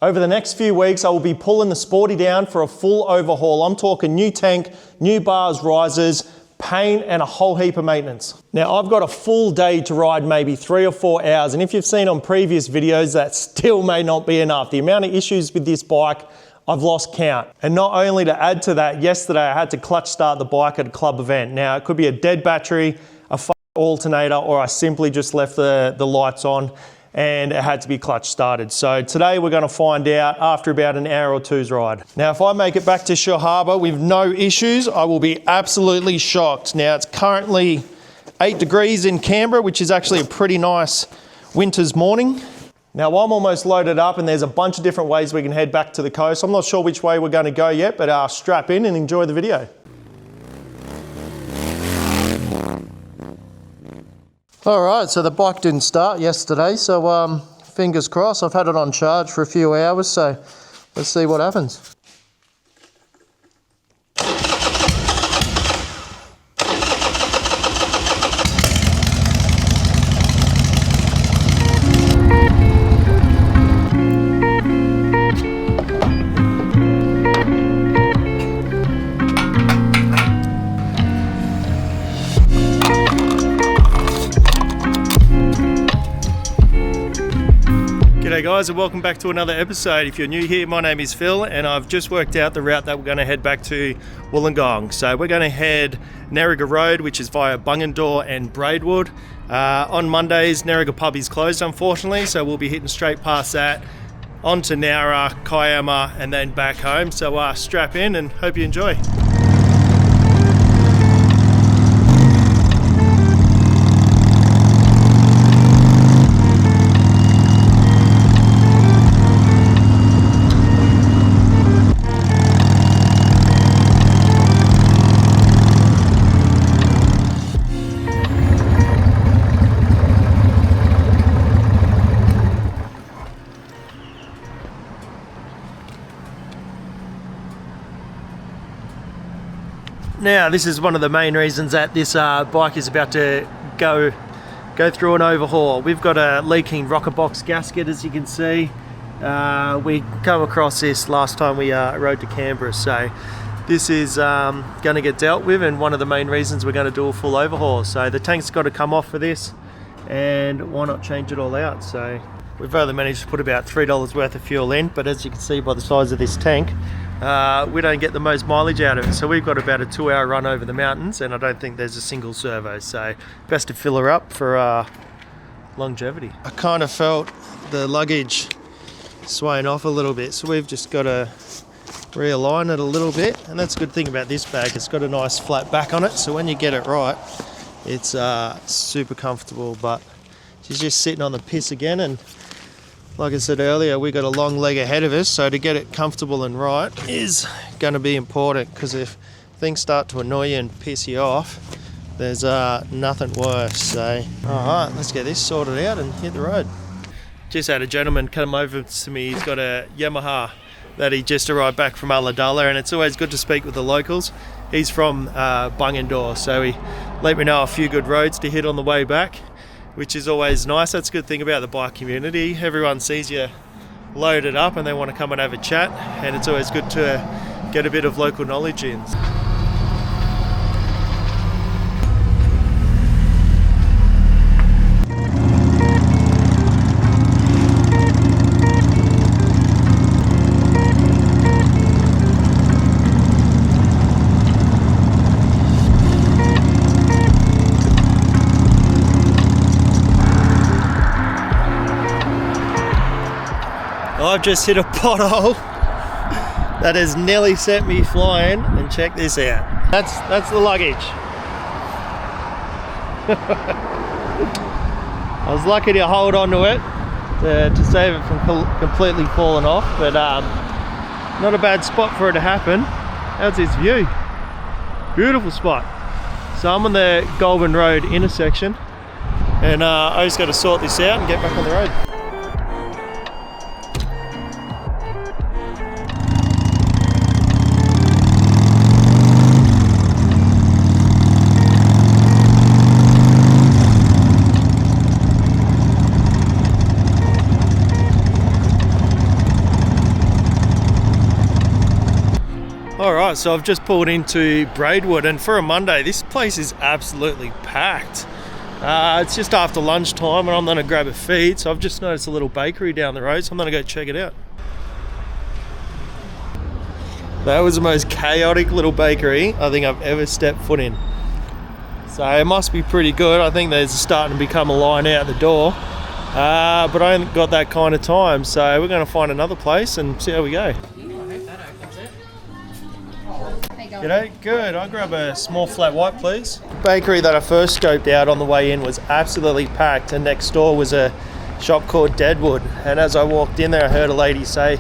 Over the next few weeks, I will be pulling the Sporty down for a full overhaul. I'm talking new tank, new bars, risers, paint, and a whole heap of maintenance. Now, I've got a full day to ride, maybe 3 or 4 hours, and if you've seen on previous videos, that still may not be enough. The amount of issues with this bike, I've lost count. And not only to add to that, yesterday I had to clutch start the bike at a club event. Now, it could be a dead battery, a alternator, or I simply just left the lights on and it had to be clutch started. So today we're going to find out after about an hour or two's ride. Now, if I make it back to Shellharbour with no issues, I will be absolutely shocked. Now, it's currently 8 degrees in Canberra, which is actually a pretty nice winter's morning. Now, I'm almost loaded up and there's a bunch of different ways we can head back to the coast. I'm not sure which way we're going to go yet, but strap in and enjoy the video. All right, so the bike didn't start yesterday, so fingers crossed. I've had it on charge for a few hours, so let's see what happens. G'day guys, and welcome back to another episode. If you're new here, my name is Phil and I've just worked out the route that we're going to head back to Wollongong. So we're going to head Nerriga Road, which is via Bungendore and Braidwood. On Mondays, Nerriga Pub is closed unfortunately, so we'll be hitting straight past that onto Nowra, Kiama and then back home. So strap in and hope you enjoy. Now, this is one of the main reasons that this bike is about to go through an overhaul. We've got a leaking rocker box gasket, as you can see. We come across this last time we rode to Canberra, so this is going to get dealt with, and one of the main reasons we're going to do a full overhaul. So the tank's got to come off for this, and why not change it all out? So we've only managed to put about $3 worth of fuel in, but as you can see by the size of this tank, we don't get the most mileage out of it. So we've got about a 2-hour run over the mountains and I don't think there's a single servo, so best to fill her up for longevity. I kind of felt the luggage swaying off a little bit, so we've just got to realign it a little bit, and that's a good thing about this bag. It's got a nice flat back on it, so when you get it right, it's super comfortable. But she's just sitting on the piss again, and like I said earlier, we got a long leg ahead of us, so to get it comfortable and right is going to be important, because if things start to annoy you and piss you off, there's nothing worse. So, alright, let's get this sorted out and hit the road. Just had a gentleman come over to me. He's got a Yamaha that he just arrived back from Ulladulla, and it's always good to speak with the locals. He's from Bungendore, so he let me know a few good roads to hit on the way back, which is always nice. That's a good thing about the bike community. Everyone sees you loaded up and they want to come and have a chat, and it's always good to get a bit of local knowledge in. I've just hit a pothole that has nearly sent me flying, and check this out. That's the luggage. I was lucky to hold on to it to save it from completely falling off, but not a bad spot for it to happen. How's this view? Beautiful spot. So I'm on the Goulburn Road intersection, and I just got to sort this out and get back on the road. Alright, so I've just pulled into Braidwood, and for a Monday this place is absolutely packed. It's just after lunchtime and I'm going to grab a feed, so I've just noticed a little bakery down the road, so I'm going to go check it out. That was the most chaotic little bakery I think I've ever stepped foot in. So it must be pretty good. I think there's starting to become a line out the door, but I haven't got that kind of time, so we're going to find another place and see how we go. G'day, good. I'll grab a small flat white, please. The bakery that I first scoped out on the way in was absolutely packed, and next door was a shop called Deadwood. And as I walked in there, I heard a lady say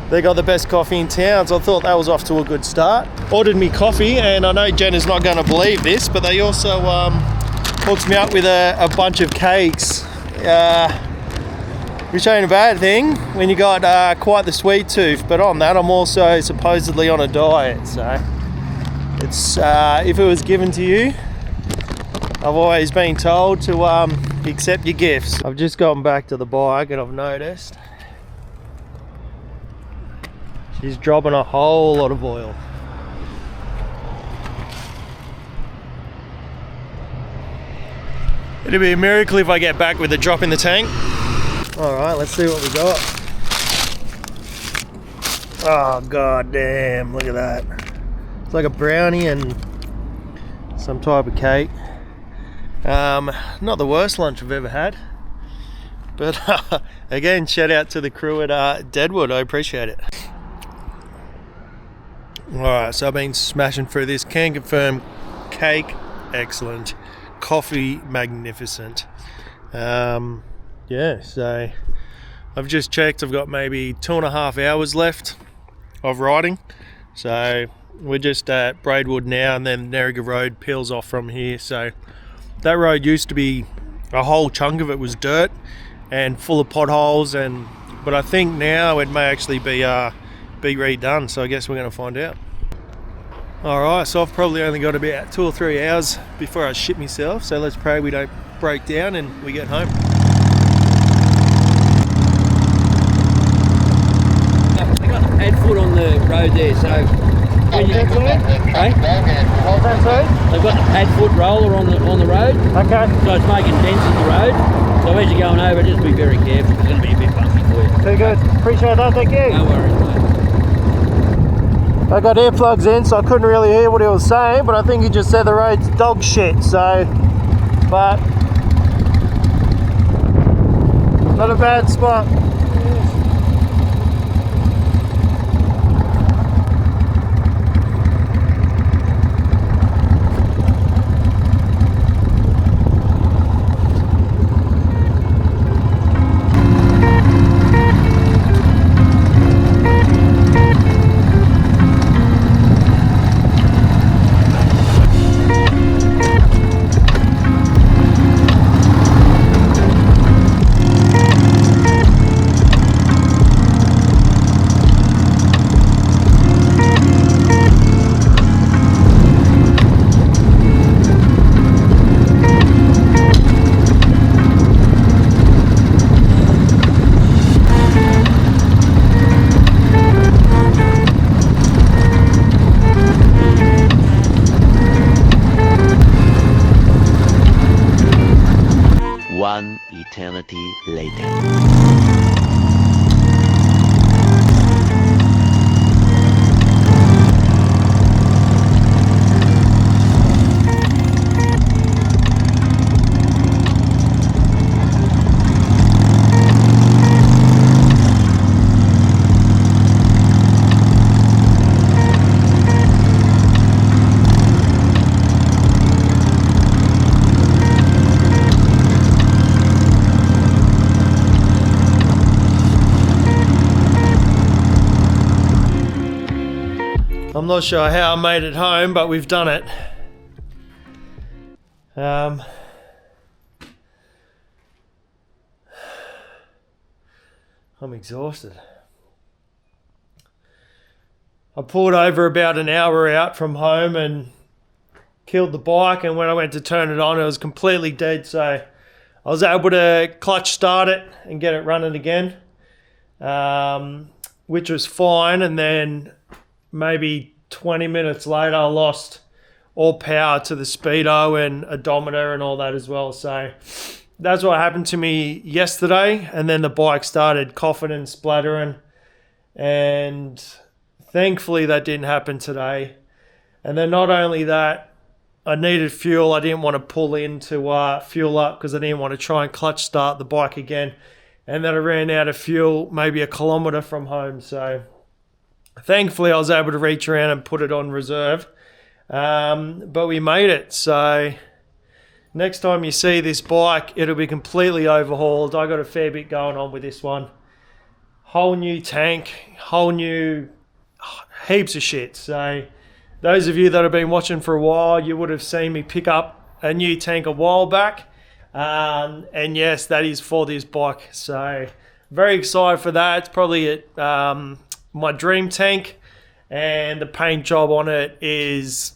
they got the best coffee in town, so I thought that was off to a good start. Ordered me coffee, and I know Jen is not going to believe this, but they also hooked me up with a bunch of cakes, which ain't a bad thing when you got quite the sweet tooth. But on that, I'm also supposedly on a diet, so it's if it was given to you, I've always been told to accept your gifts. I've just gotten back to the bike and I've noticed she's dropping a whole lot of oil. It'd be a miracle if I get back with a drop in the tank. Alright, let's see what we got. Oh god damn, look at that. It's like a brownie and some type of cake. Not the worst lunch I've ever had. But again, shout out to the crew at Deadwood, I appreciate it. Alright, so I've been smashing through this. Can confirm, cake, excellent. Coffee, magnificent. Yeah, so I've just checked, I've got maybe 2.5 hours left of riding. So we're just at Braidwood now, and then Nerriga Road peels off from here. So that road used to be, a whole chunk of it was dirt and full of potholes, but I think now it may actually be redone, so I guess we're going to find out. Alright, so I've probably only got about 2 or 3 hours before I shit myself, so let's pray we don't break down and we get home. They got the pad foot on the road there, so when you, hey? What's that, sorry? They've got the pad foot roller on the road. Okay. So it's making dents in the road. So as you're going over, just be very careful. It's going to be a bit bumpy for you. Very good. Appreciate that, thank you. No worries, mate. I got earplugs in, so I couldn't really hear what he was saying, but I think he just said the road's dog shit, so, but not a bad spot. One eternity later. I'm not sure how I made it home, but we've done it. I'm exhausted. I pulled over about an hour out from home and killed the bike, and when I went to turn it on, it was completely dead, so I was able to clutch start it and get it running again, which was fine. And then maybe 20 minutes later, I lost all power to the speedo and odometer and all that as well. So that's what happened to me yesterday. And then the bike started coughing and splattering. And thankfully that didn't happen today. And then not only that, I needed fuel. I didn't want to pull in to fuel up because I didn't want to try and clutch start the bike again. And then I ran out of fuel maybe a kilometre from home. So thankfully I was able to reach around and put it on reserve. But we made it. So next time you see this bike, it'll be completely overhauled. I got a fair bit going on with this one. Whole new tank, whole new heaps of shit. So those of you that have been watching for a while, you would have seen me pick up a new tank a while back. And yes, that is for this bike. So very excited for that. It's probably my dream tank, and the paint job on it is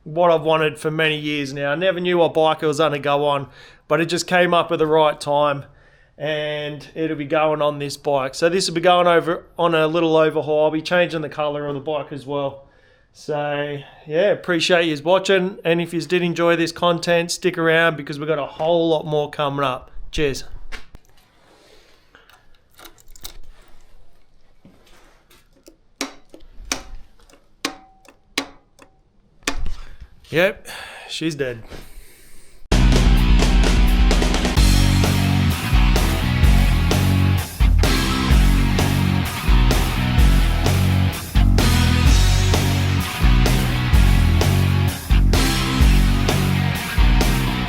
what I've wanted for many years now. I never knew what bike it was going to go on, but it just came up at the right time, and it'll be going on this bike. So this will be going over on a little overhaul. I'll be changing the colour of the bike as well. So yeah, appreciate you watching, and if you did enjoy this content, stick around because we've got a whole lot more coming up. Cheers. Yep, she's dead.